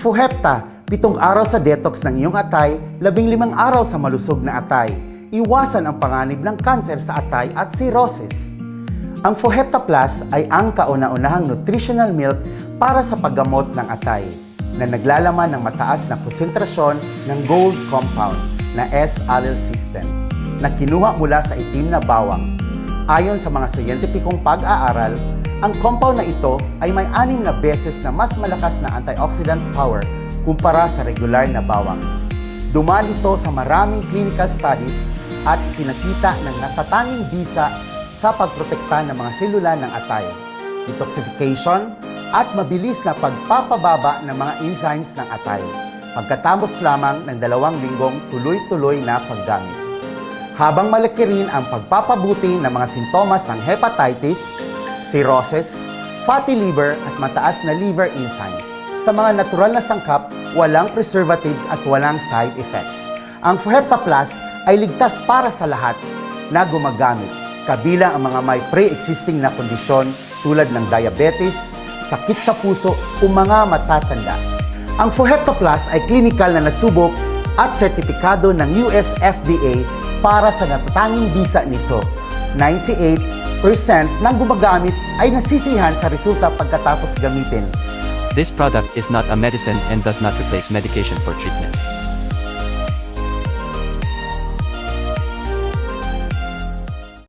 Fuhepta, 7 araw sa detox ng iyong atay, 15 araw sa malusog na atay. Iwasan ang panganib ng kanser sa atay at cirrhosis. Ang Fuhepta Plus ay ang kauna-unahang nutritional milk para sa paggamot ng atay na naglalaman ng mataas na konsentrasyon ng gold compound na S-allyl-system na kinuha mula sa itim na bawang. Ayon sa mga siyentipikong pag-aaral, ang compound na ito ay may 6 na beses na mas malakas na antioxidant power kumpara sa regular na bawang. Dumaan ito sa maraming clinical studies at pinakita ng natatanging bisa sa pagprotekta ng mga selula ng atay, detoxification, at mabilis na pagpapababa ng mga enzymes ng atay pagkatapos lamang ng 2 linggong tuloy-tuloy na paggamit. Habang malaki rin ang pagpapabuti ng mga sintomas ng hepatitis, cirrhosis, fatty liver at mataas na liver enzymes. Sa mga natural na sangkap, walang preservatives at walang side effects. Ang Fuhepta Plus ay ligtas para sa lahat na gumagamit, kabilang ang mga may pre-existing na kondisyon tulad ng diabetes, sakit sa puso o mga matatanda. Ang Fuhepta Plus ay klinikal na nasubok at sertipikado ng US FDA para sa natatanging bisa nito. 98% ng gumagamit ay nasisiyahan sa resulta pagkatapos gamitin. This product is not a medicine and does not replace medication for treatment.